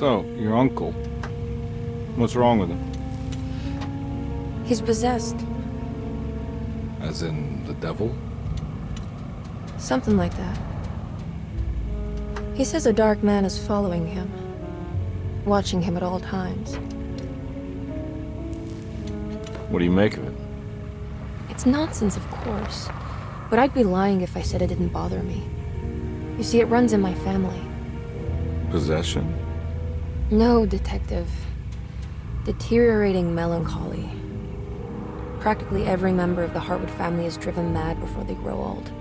So, your uncle. What's wrong with him? He's possessed. As in the devil? Something like that. He says a dark man is following him, watching him at all times. What do you make of it? It's nonsense, of course, but I'd be lying if I said it didn't bother me. You see, it runs in my family. Possession? No, Detective. Deteriorating melancholy. Practically every member of the Hartwood family is driven mad before they grow old.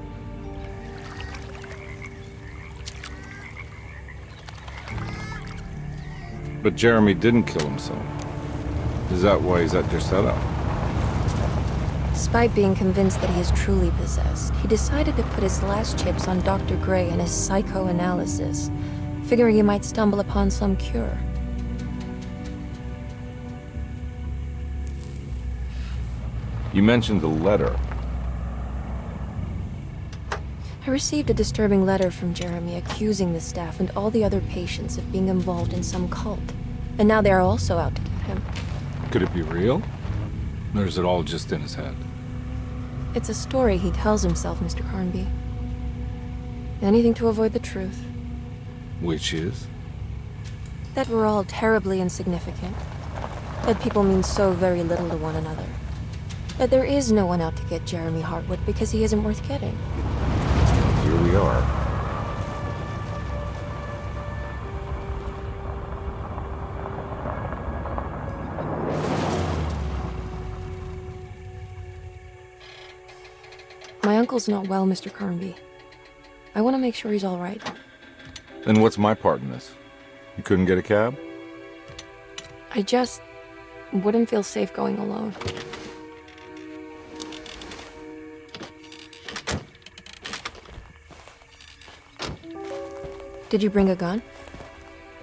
But Jeremy didn't kill himself. Is that why he's at your setup? Despite being convinced that he is truly possessed, he decided to put his last chips on Dr. Gray and his psychoanalysis, figuring he might stumble upon some cure. You mentioned the letter. I received a disturbing letter from Jeremy accusing the staff and all the other patients of being involved in some cult. And now they are also out to get him. Could it be real? Or is it all just in his head? It's a story he tells himself, Mr. Carnby. Anything to avoid the truth. Which is? That we're all terribly insignificant. That people mean so very little to one another. That there is no one out to get Jeremy Hartwood because he isn't worth getting. Here we are. My uncle's not well, Mr. Carnby. I want to make sure he's all right. Then what's my part in this? You couldn't get a cab? I just wouldn't feel safe going alone. Did you bring a gun?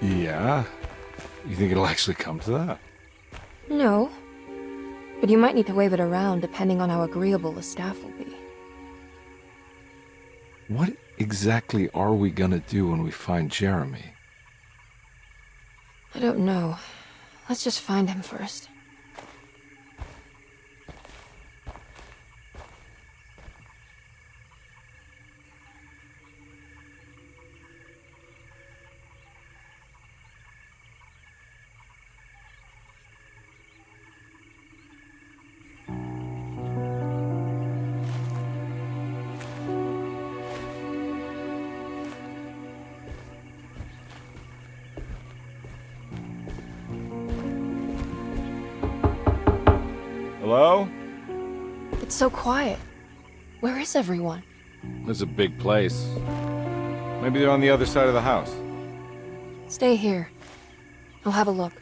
Yeah. You think it'll actually come to that? No. But you might need to wave it around depending on how agreeable the staff will be. What exactly are we gonna do when we find Jeremy? I don't know. Let's just find him first. Hello? It's so quiet. Where is everyone? This is a big place. Maybe they're on the other side of the house. Stay here. I'll have a look.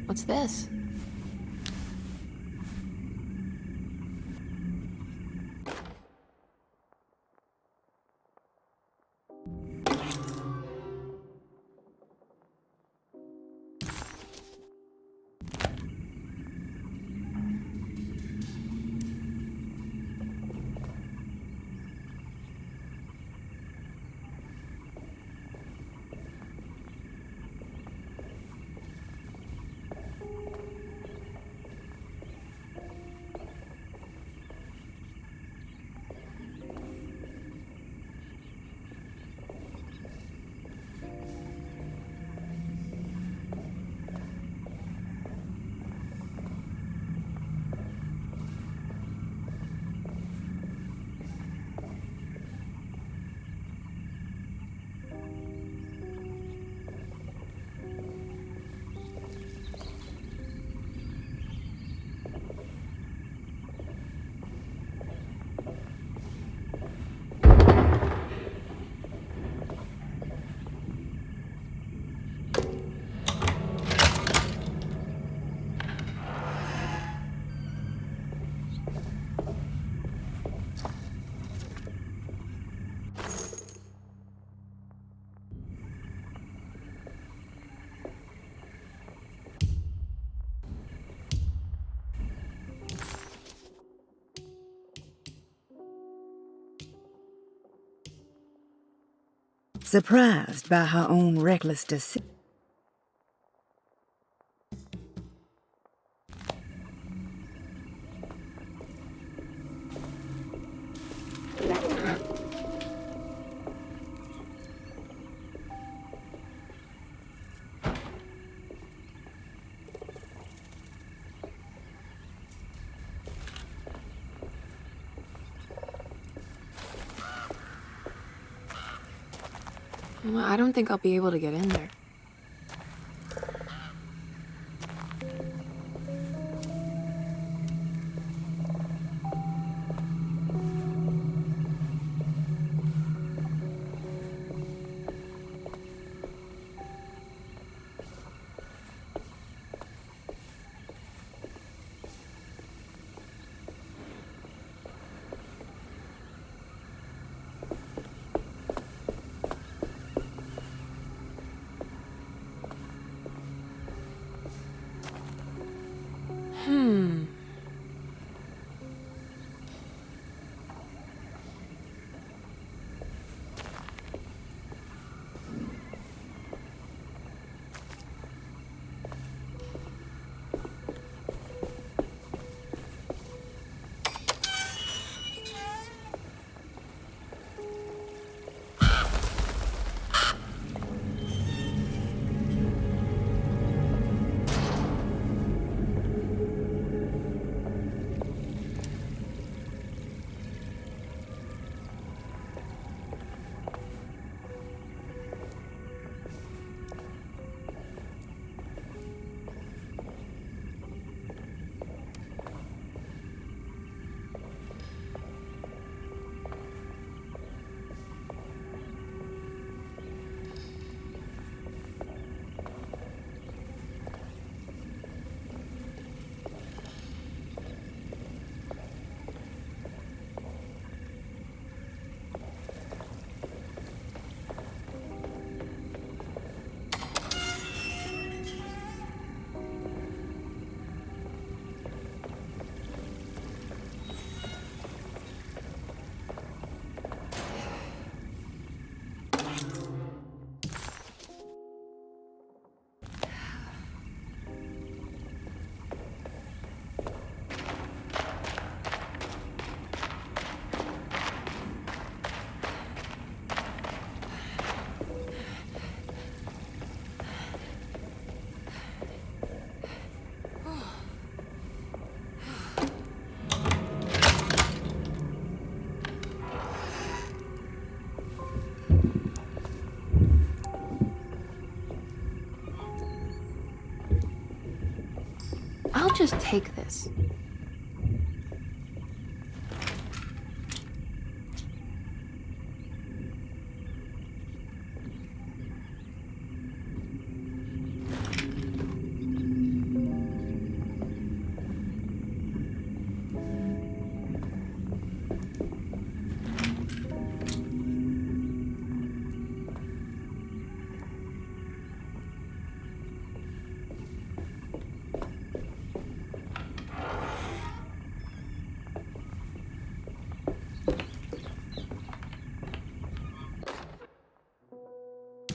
What's this? surprised by her own reckless decision. Well, I don't think I'll be able to get in there. I'll just take this.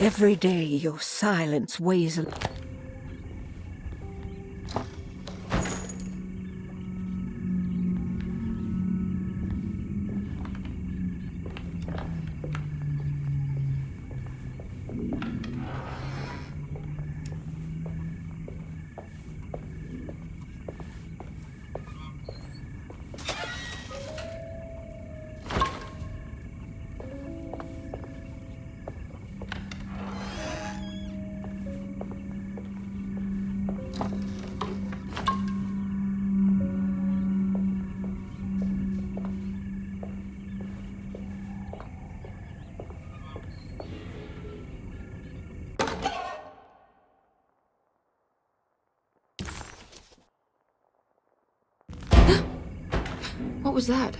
Every day your silence weighs a... What was that?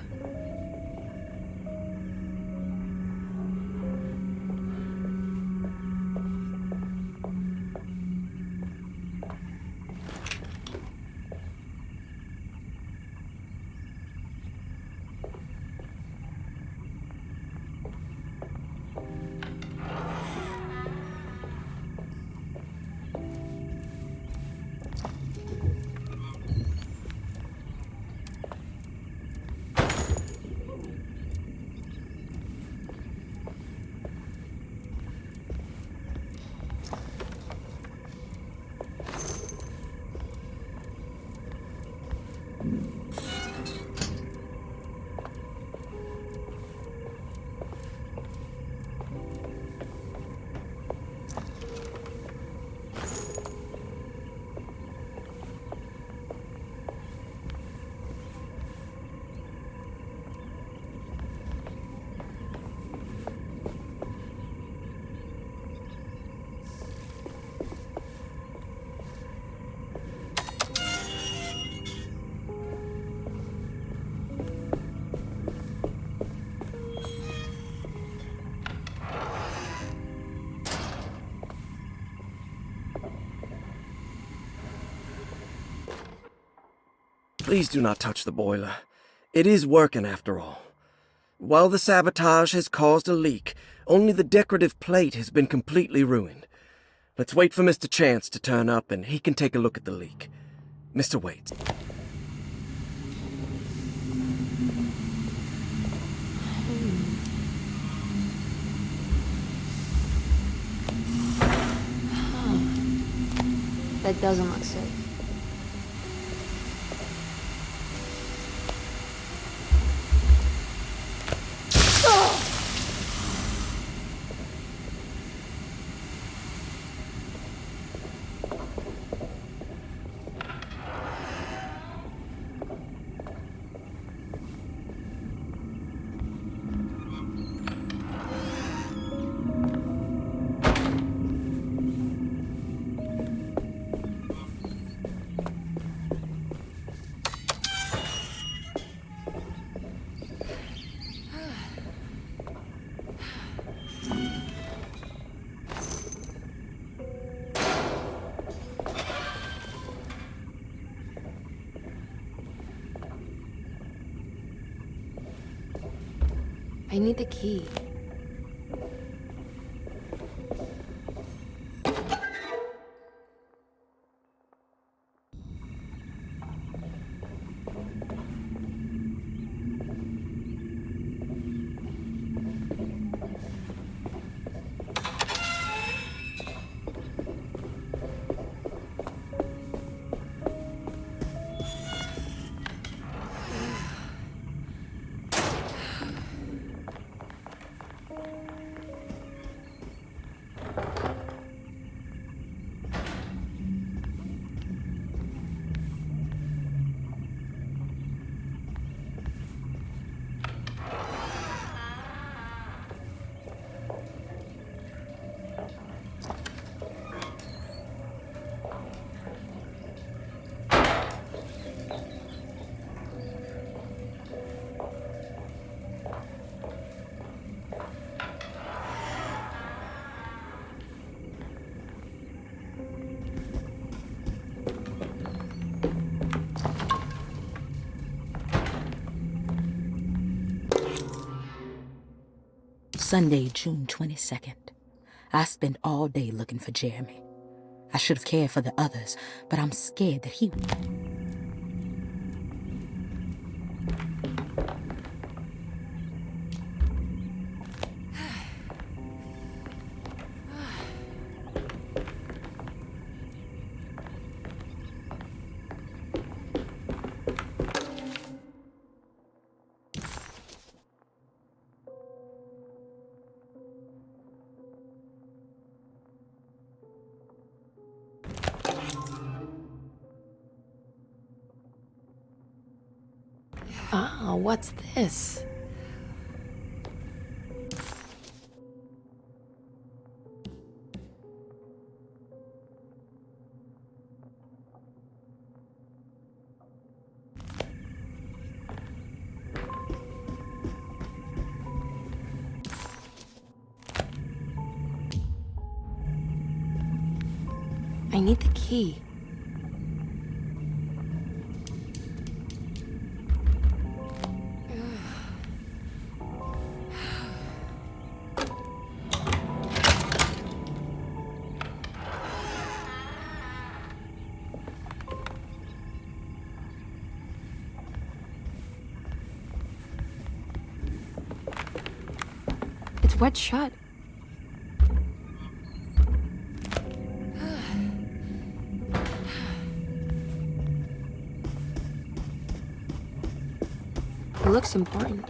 Please do not touch the boiler. It is working after all. While the sabotage has caused a leak, only the decorative plate has been completely ruined. Let's wait for Mr. Chance to turn up and he can take a look at the leak. Mr. Waits. That doesn't look safe. I need the key. Sunday, June 22nd. I spent all day looking for Jeremy. I should have cared for the others, but I'm scared that he... Ah, what's this? I need the key. It's wet shut. It looks important.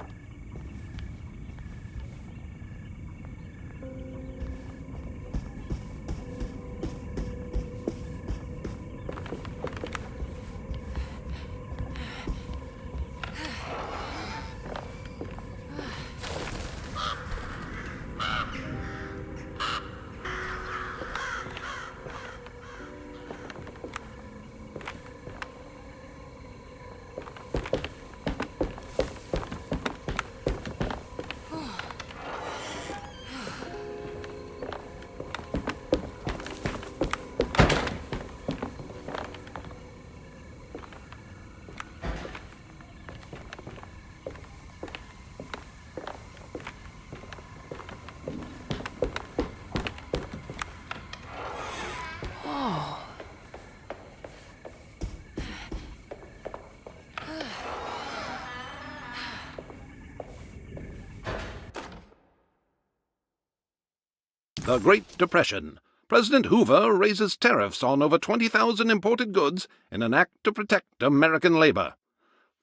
The Great Depression. President Hoover raises tariffs on over 20,000 imported goods in an act to protect American labor.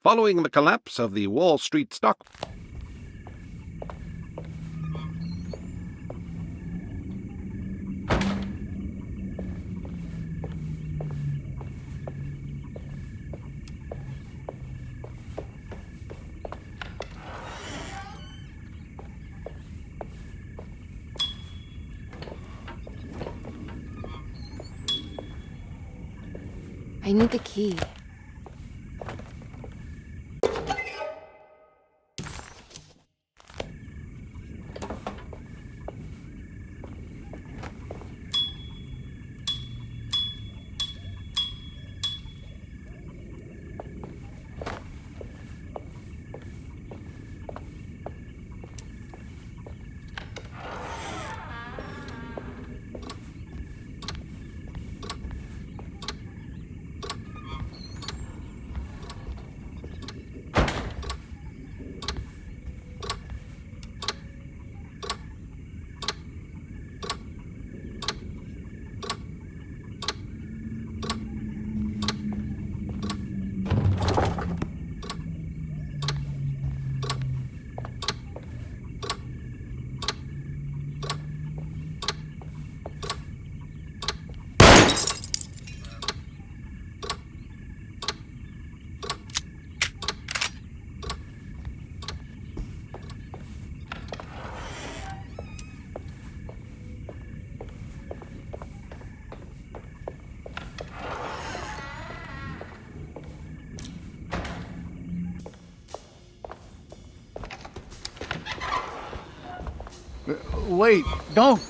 Following the collapse of the Wall Street stock... I need the key. Wait, don't.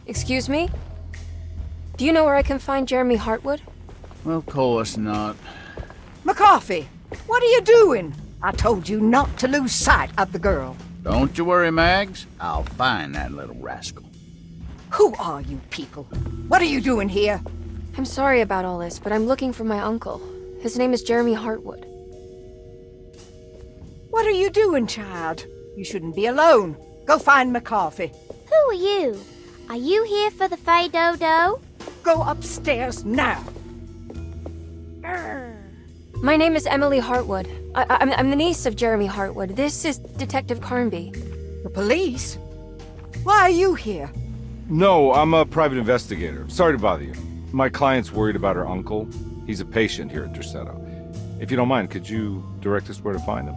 Excuse me? Do you know where I can find Jeremy Hartwood? Of course not. McCarthy, what are you doing? I told you not to lose sight of the girl. Don't you worry, Mags. I'll find that little rascal. Who are you people? What are you doing here? I'm sorry about all this, but I'm looking for my uncle. His name is Jeremy Hartwood. What are you doing, child? You shouldn't be alone. Go find McCarthy. Who are you? Are you here for the Fay Dodo? Go upstairs now. My name is Emily Hartwood. I'm the niece of Jeremy Hartwood. This is Detective Carnby. The police? Why are you here? No, I'm a private investigator. Sorry to bother you. My client's worried about her uncle. He's a patient here at Derceto. If you don't mind, could you direct us where to find him?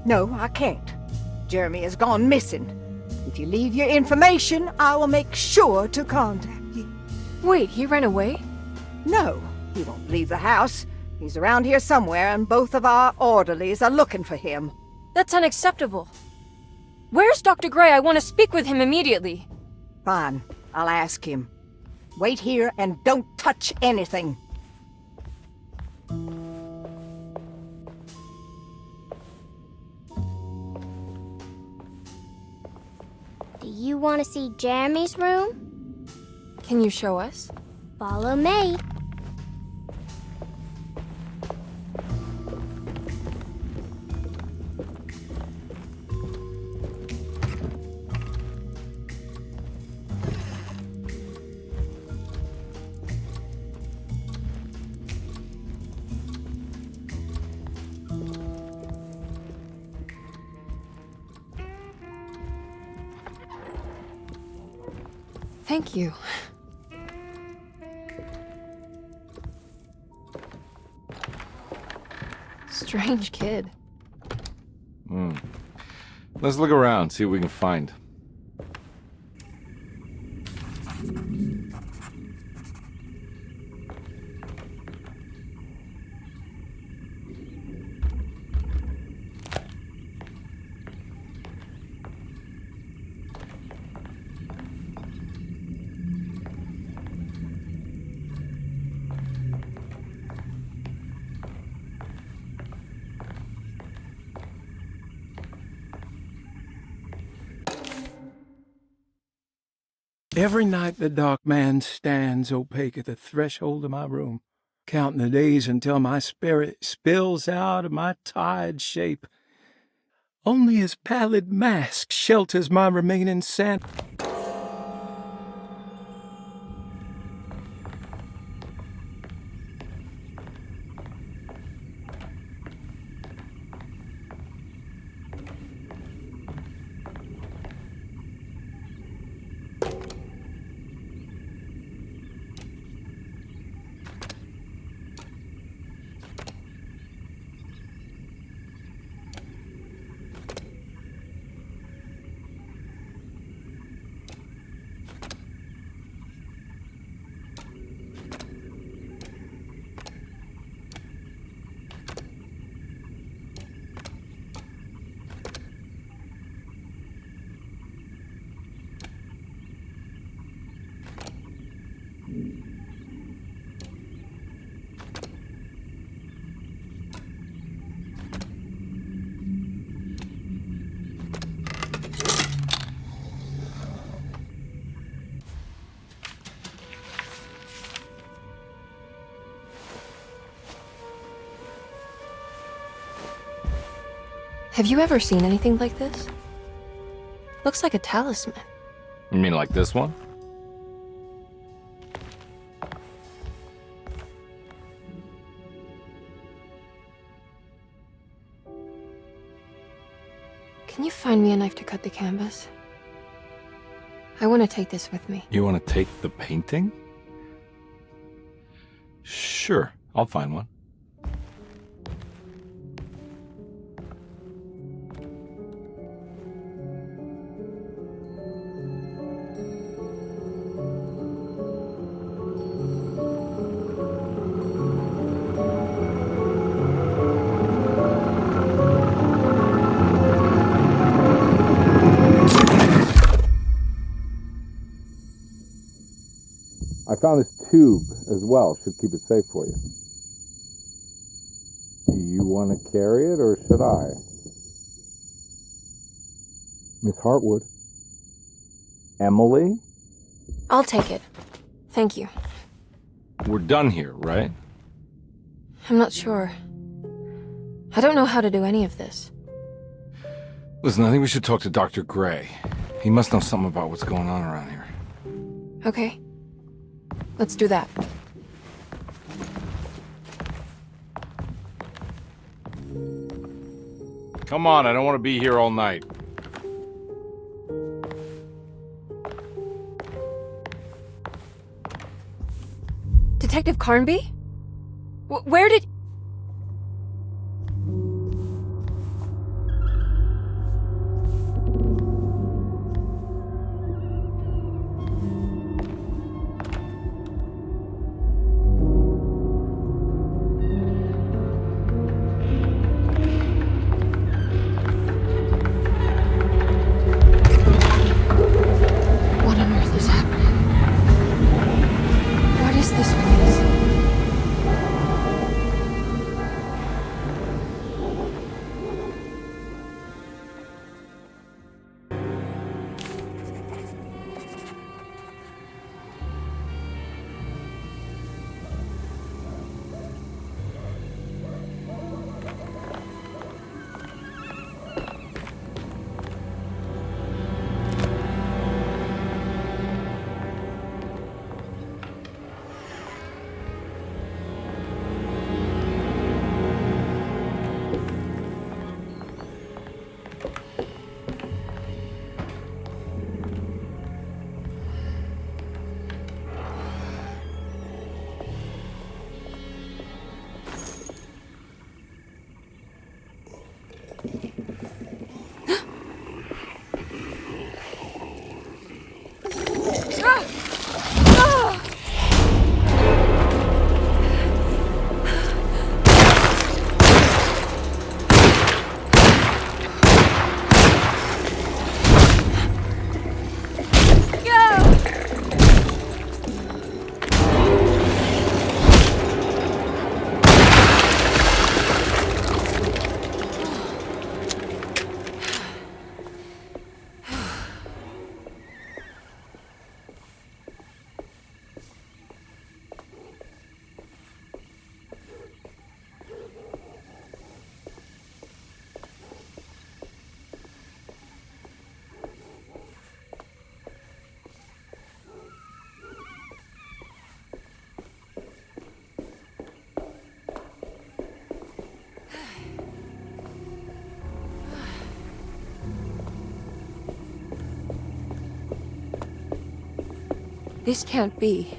No, I can't. Jeremy has gone missing. If you leave your information, I will make sure to contact you. Wait, he ran away? No, he won't leave the house. He's around here somewhere, and both of our orderlies are looking for him. That's unacceptable. Where's Dr. Gray? I want to speak with him immediately. Fine, I'll ask him. Wait here and don't touch anything. Do you want to see Jeremy's room? Can you show us? Follow me. Thank you. Strange kid. Let's look around, see what we can find. Every night the dark man stands opaque at the threshold of my room, counting the days until my spirit spills out of my tired shape. Only his pallid mask shelters my remaining sanity. Have you ever seen anything like this? Looks like a talisman. You mean like this one? Can you find me a knife to cut the canvas? I want to take this with me. You want to take the painting? Sure, I'll find one. I found this tube as well. Should keep it safe for you. Do you want to carry it or should I? Miss Hartwood? Emily? I'll take it. Thank you. We're done here, right? I'm not sure. I don't know how to do any of this. Listen, I think we should talk to Dr. Gray. He must know something about what's going on around here. Okay. Let's do that. Come on, I don't want to be here all night. Detective Carnby? Where did... What on earth is happening? What is this place? This can't be.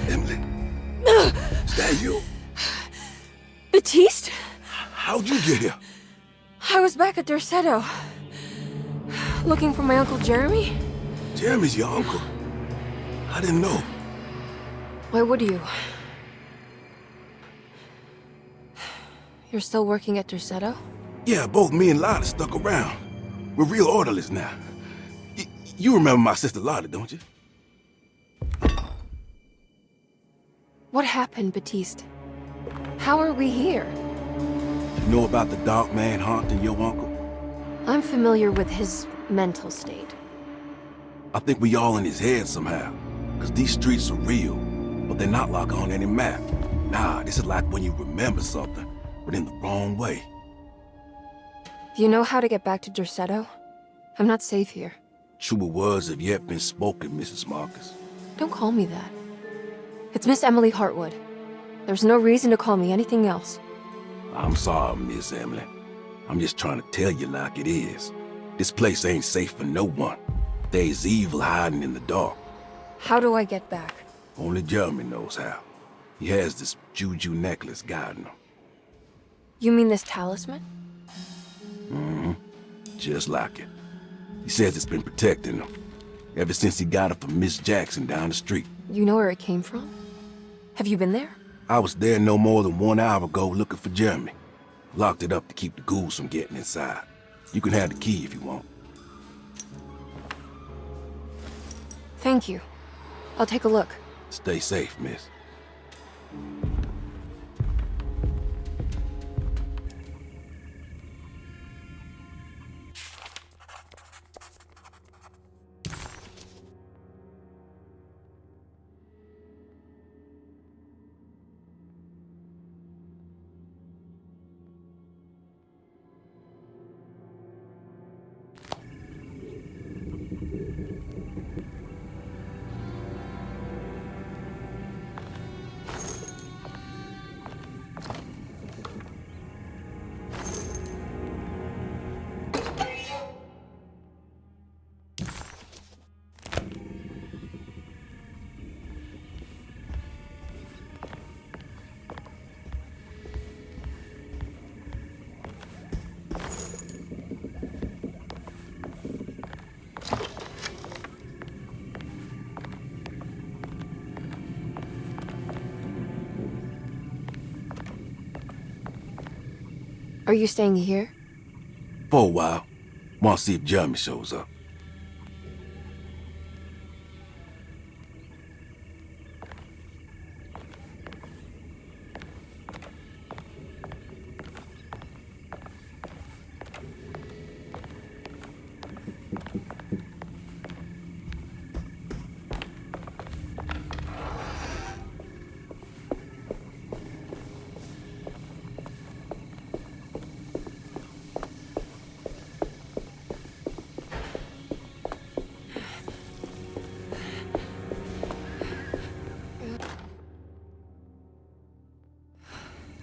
Emily, is that you? Baptiste? How'd you get here? I was back at Derceto. Looking for my Uncle Jeremy? Jeremy's your uncle. I didn't know. Why would you? You're still working at Derceto? Yeah, both me and Lottie stuck around. We're real orderlies now. You remember my sister Lottie, don't you? What happened, Baptiste? How are we here? You know about the dark man haunting your uncle? I'm familiar with his mental state. I think we all in his head somehow. Cause these streets are real, but they're not like on any map. Nah, this is like when you remember something, but in the wrong way. Do you know how to get back to Derceto? I'm not safe here. Truer words have yet been spoken, Mrs. Marcus. Don't call me that. It's Miss Emily Hartwood. There's no reason to call me anything else. I'm sorry, Miss Emily. I'm just trying to tell you like it is. This place ain't safe for no one. There's evil hiding in the dark. How do I get back? Only Jeremy knows how. He has this juju necklace guiding him. You mean this talisman? Mm-hmm. Just like it. He says it's been protecting him ever since he got it from Miss Jackson down the street. You know where it came from? Have you been there? I was there no more than 1 hour ago looking for Jeremy. Locked it up to keep the ghouls from getting inside. You can have the key if you want. Thank you. I'll take a look. Stay safe, miss. Are you staying here? For a while. Want to see if Jeremy shows up.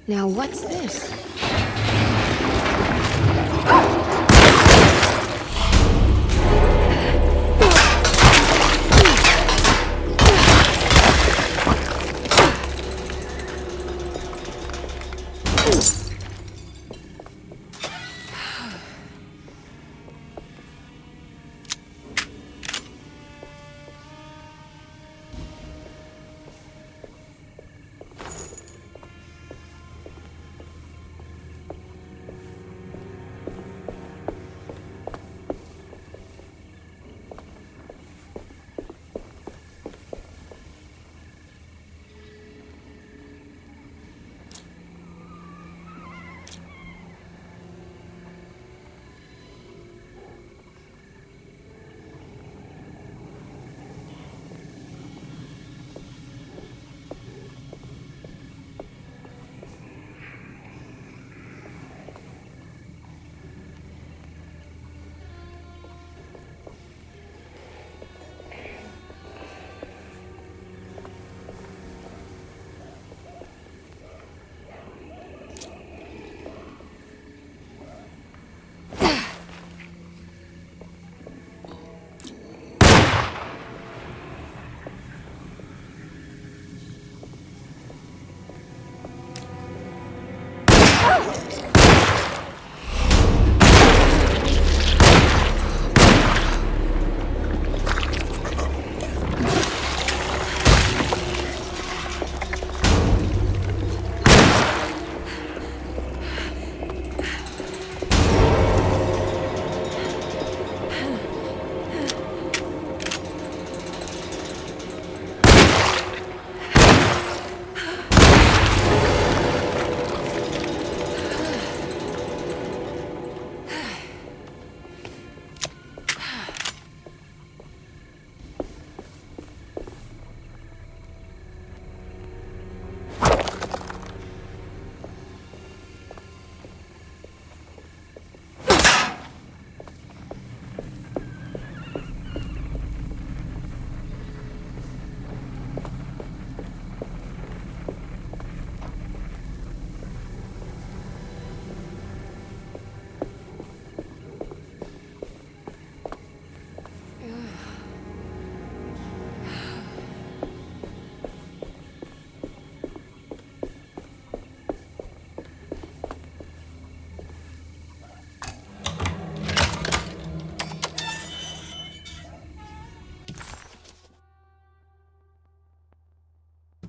Now what's this?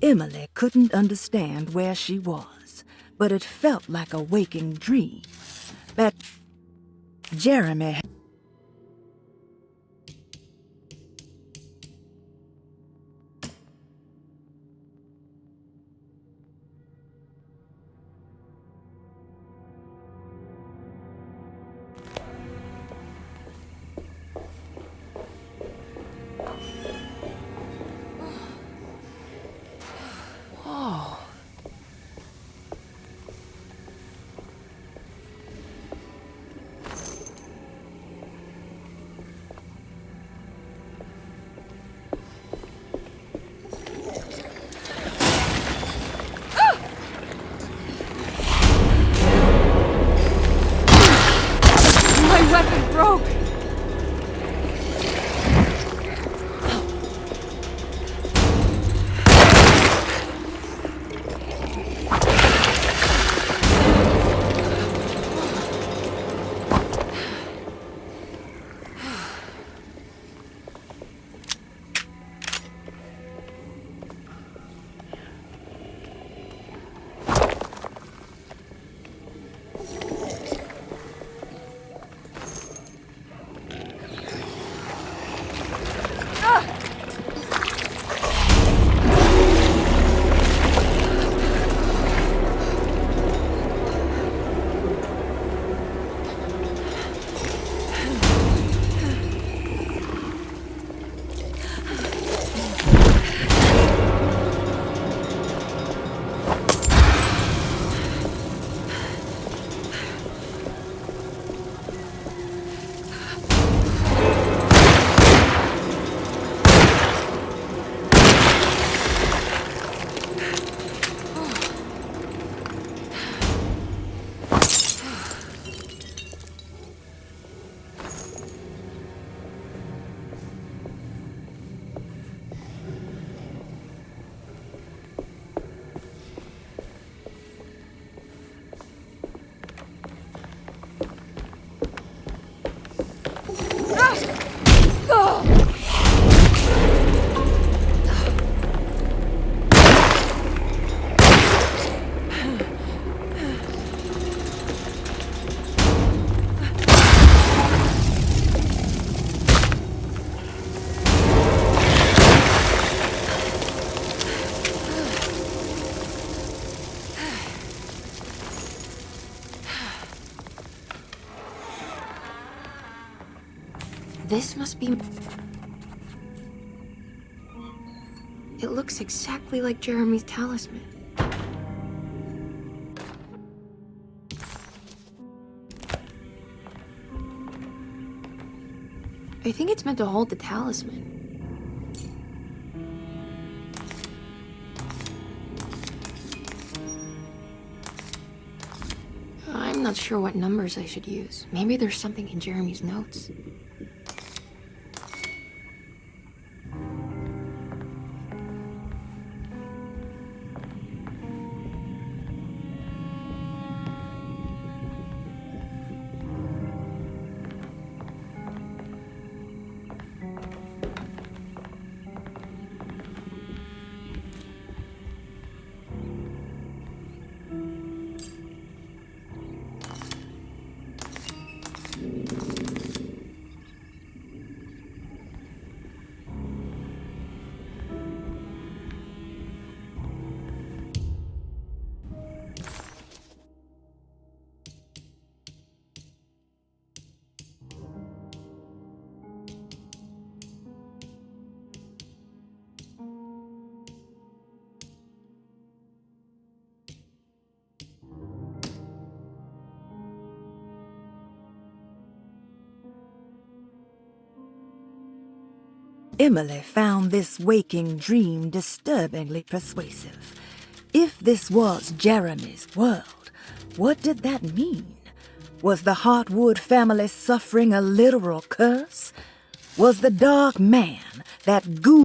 Emily couldn't understand where she was, but it felt like a waking dream. That Jeremy had My weapon broke! This must be... It looks exactly like Jeremy's talisman. I think it's meant to hold the talisman. I'm not sure what numbers I should use. Maybe there's something in Jeremy's notes. Emily found this waking dream disturbingly persuasive. If this was Jeremy's world, what did that mean? Was the Hartwood family suffering a literal curse? Was the dark man, that ghoul...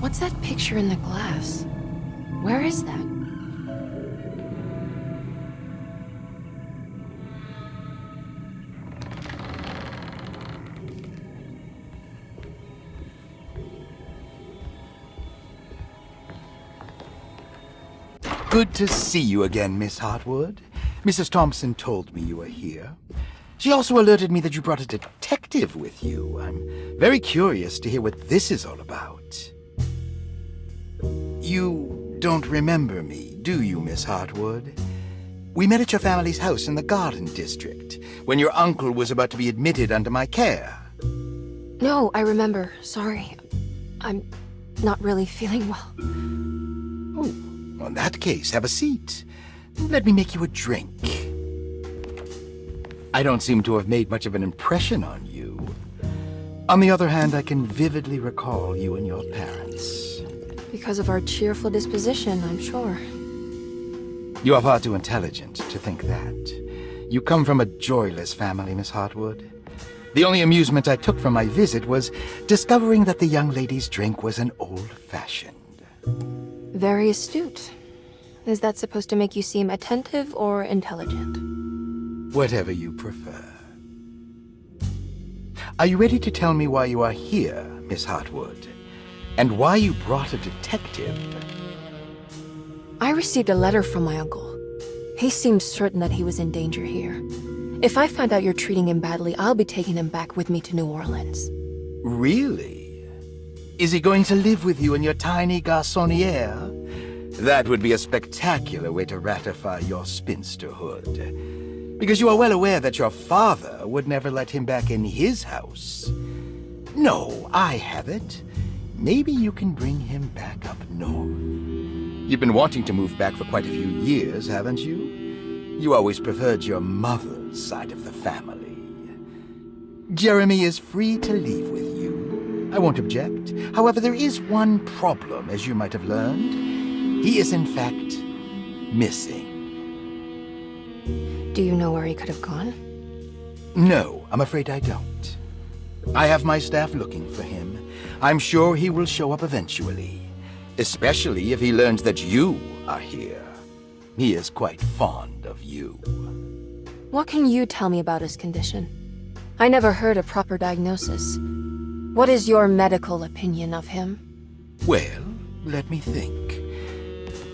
What's that picture in the glass? Where is that? Good to see you again, Miss Hartwood. Mrs. Thompson told me you were here. She also alerted me that you brought a detective with you. I'm very curious to hear what this is all about. You don't remember me, do you, Miss Hartwood? We met at your family's house in the Garden District, when your uncle was about to be admitted under my care. No, I remember. Sorry. I'm not really feeling well. Oh, in that case, have a seat. Let me make you a drink. I don't seem to have made much of an impression on you. On the other hand, I can vividly recall you and your parents. Because of our cheerful disposition, I'm sure. You are far too intelligent to think that. You come from a joyless family, Miss Hartwood. The only amusement I took from my visit was discovering that the young lady's drink was an old-fashioned. Very astute. Is that supposed to make you seem attentive or intelligent? Whatever you prefer. Are you ready to tell me why you are here, Miss Hartwood? And why you brought a detective? I received a letter from my uncle. He seems certain that he was in danger here. If I find out you're treating him badly, I'll be taking him back with me to New Orleans. Really? Is he going to live with you in your tiny garçonniere? That would be a spectacular way to ratify your spinsterhood. Because you are well aware that your father would never let him back in his house. No, I have it. Maybe you can bring him back up north. You've been wanting to move back for quite a few years, haven't you? You always preferred your mother's side of the family. Jeremy is free to leave with you. I won't object. However, there is one problem, as you might have learned. He is, in fact, missing. Do you know where he could have gone? No, I'm afraid I don't. I have my staff looking for him. I'm sure he will show up eventually, especially if he learns that you are here. He is quite fond of you. What can you tell me about his condition? I never heard a proper diagnosis. What is your medical opinion of him? Well, let me think.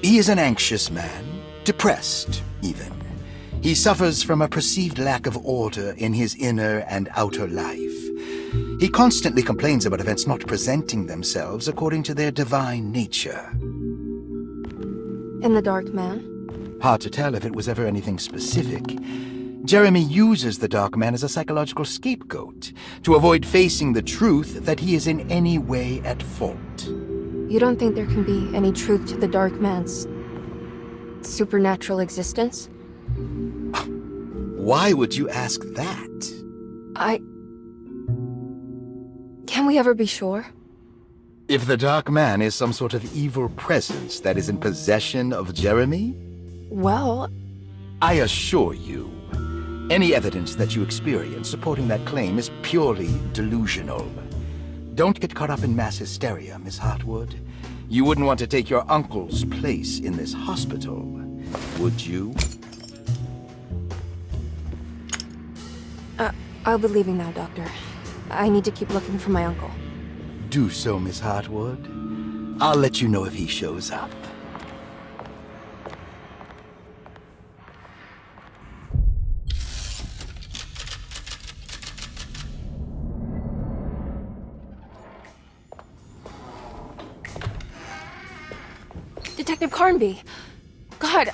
He is an anxious man, depressed, even. He suffers from a perceived lack of order in his inner and outer life. He constantly complains about events not presenting themselves according to their divine nature. And the Dark Man? Hard to tell if it was ever anything specific. Jeremy uses the Dark Man as a psychological scapegoat to avoid facing the truth that he is in any way at fault. You don't think there can be any truth to the Dark Man's supernatural existence? Why would you ask that? Can we ever be sure? If the Dark Man is some sort of evil presence that is in possession of Jeremy? Well, I assure you, any evidence that you experience supporting that claim is purely delusional. Don't get caught up in mass hysteria, Miss Hartwood. You wouldn't want to take your uncle's place in this hospital, would you? I'll be leaving now, Doctor. I need to keep looking for my uncle. Do so, Miss Hartwood. I'll let you know if he shows up. Detective Carnby! God,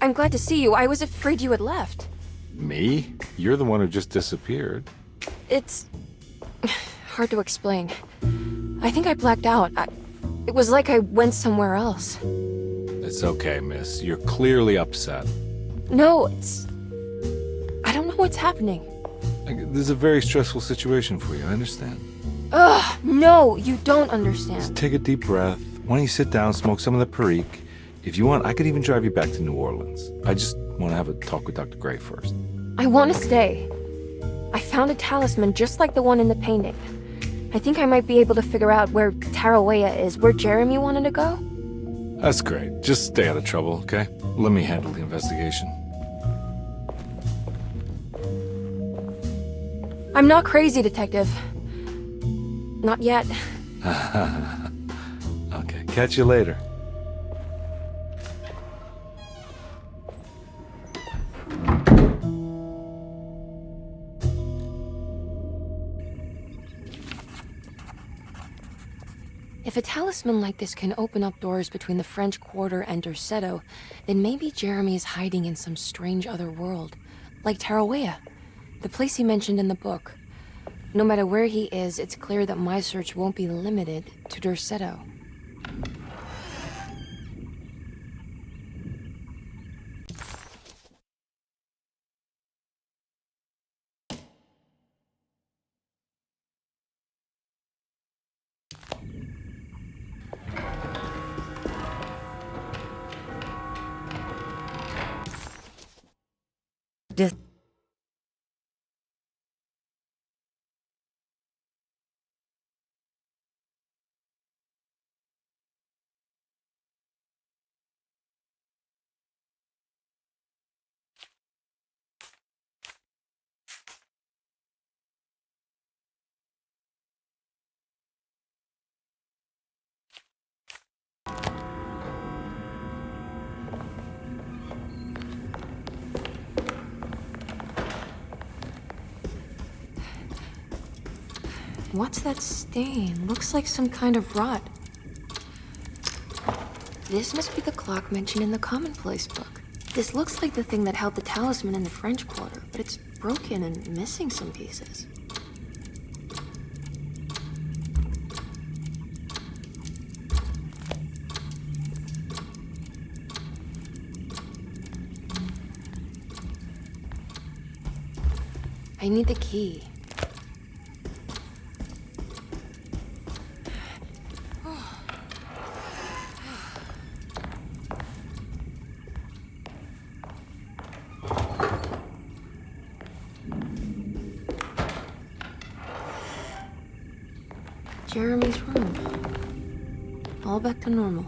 I'm glad to see you. I was afraid you had left. Me? You're the one who just disappeared. It's hard to explain. I think I blacked out. It was like I went somewhere else. It's okay, miss. You're clearly upset. No, I don't know what's happening. This is a very stressful situation for you, I understand. Ugh, no, you don't understand. Just take a deep breath. Why don't you sit down, smoke some of the Perique? If you want, I could even drive you back to New Orleans. I just want to have a talk with Dr. Gray first. I want to stay. I found a talisman just like the one in the painting. I think I might be able to figure out where Tarawea is, where Jeremy wanted to go. That's great. Just stay out of trouble, okay? Let me handle the investigation. I'm not crazy, Detective. Not yet. Okay, catch you later. If a talisman like this can open up doors between the French Quarter and Derceto, then maybe Jeremy is hiding in some strange other world. Like Tarawea, the place he mentioned in the book. No matter where he is, it's clear that my search won't be limited to Derceto. Dis- What's that stain? Looks like some kind of rot. This must be the clock mentioned in the Commonplace book. This looks like the thing that held the talisman in the French Quarter, but it's broken and missing some pieces. I need the key. Jeremy's room. All back to normal.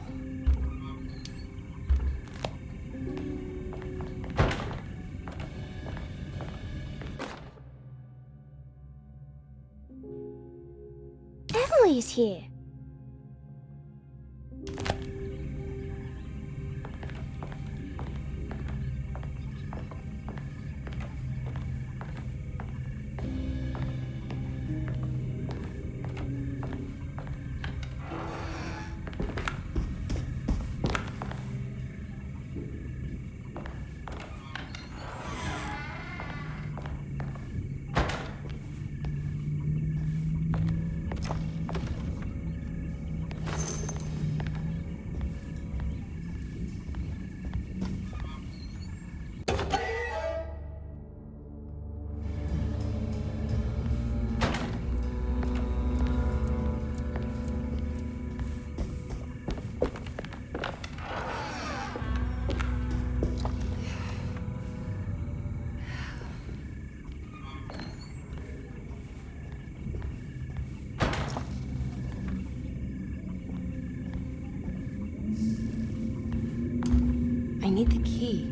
Emily's here. I need the key.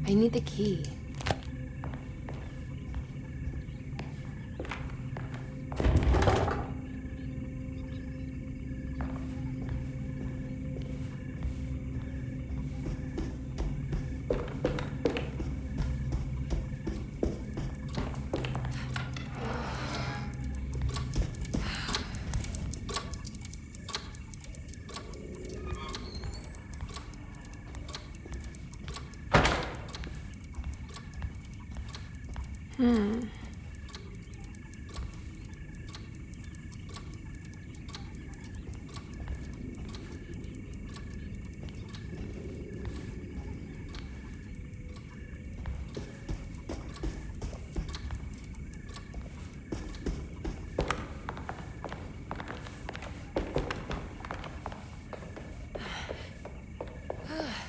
I need the key.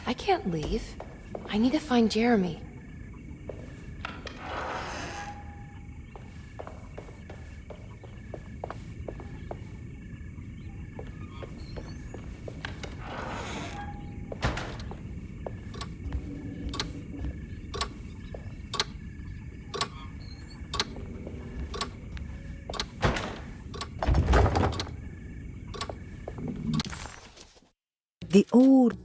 I can't leave. I need to find Jeremy. The old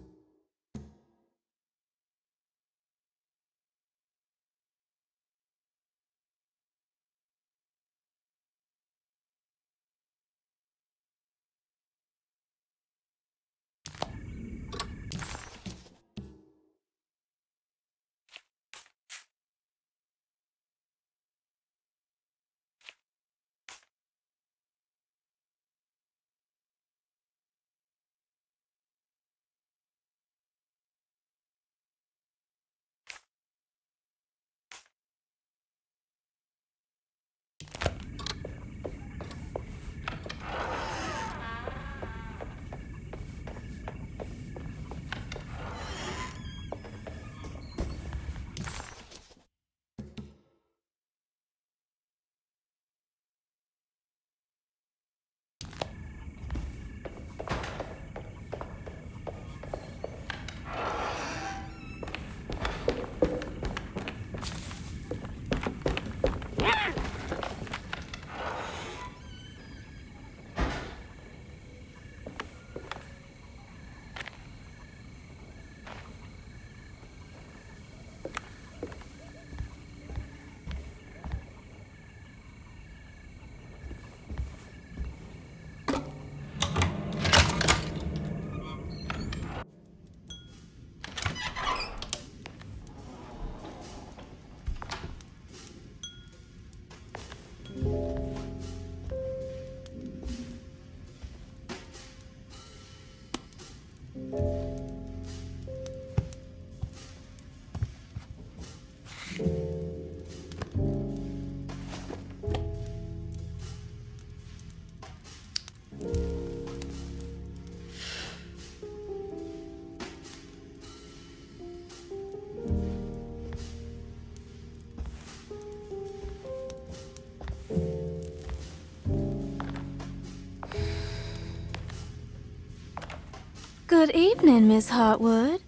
Good evening, Miss Hartwood.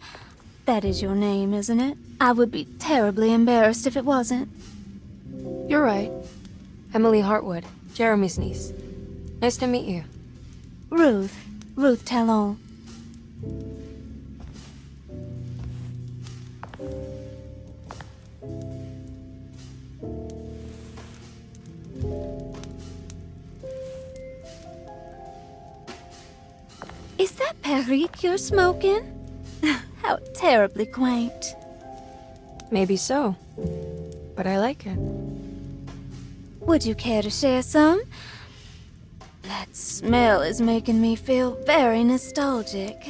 That is your name, isn't it? I would be terribly embarrassed if it wasn't. You're right. Emily Hartwood, Jeremy's niece. Nice to meet you. Ruth Talon. Is that Perique you're smoking? How terribly quaint. Maybe so. But I like it. Would you care to share some? That smell is making me feel very nostalgic.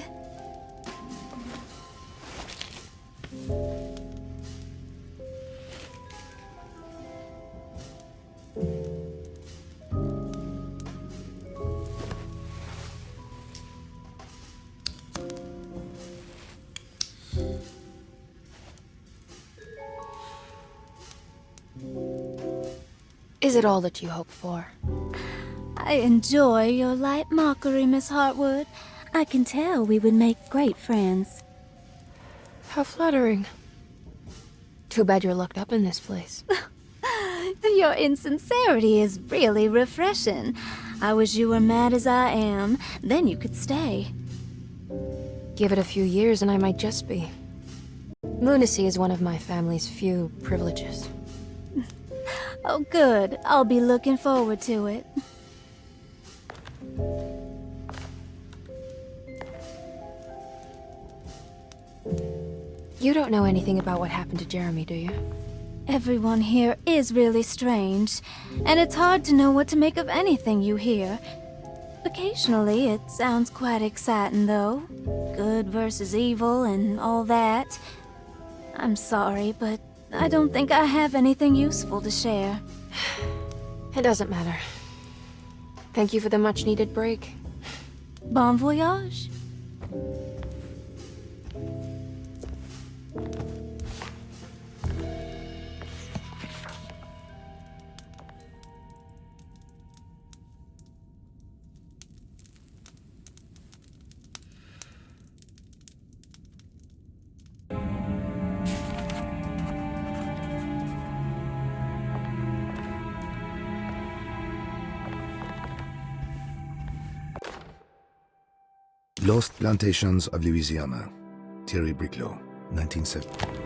Is it all that you hope for? I enjoy your light mockery, Miss Hartwood. I can tell we would make great friends. How flattering. Too bad you're locked up in this place. Your insincerity is really refreshing. I wish you were mad as I am. Then you could stay. Give it a few years and I might just be. Lunacy is one of my family's few privileges. Oh, good. I'll be looking forward to it. You don't know anything about what happened to Jeremy, do you? Everyone here is really strange, and it's hard to know what to make of anything you hear. Occasionally, it sounds quite exciting, though. Good versus evil and all that. I'm sorry, but I don't think I have anything useful to share. It doesn't matter. Thank you for the much-needed break. Bon voyage. Lost Plantations of Louisiana. Thierry Briclot, 1970.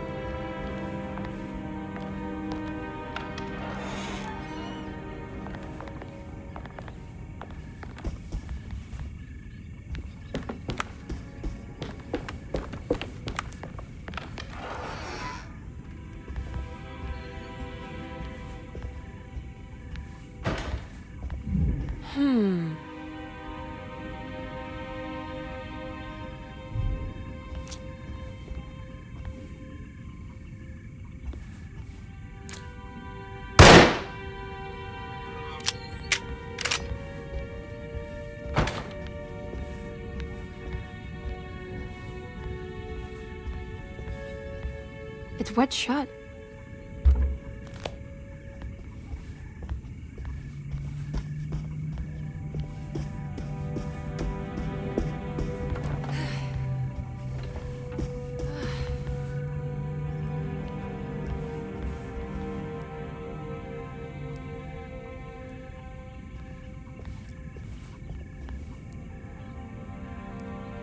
It's wet shut.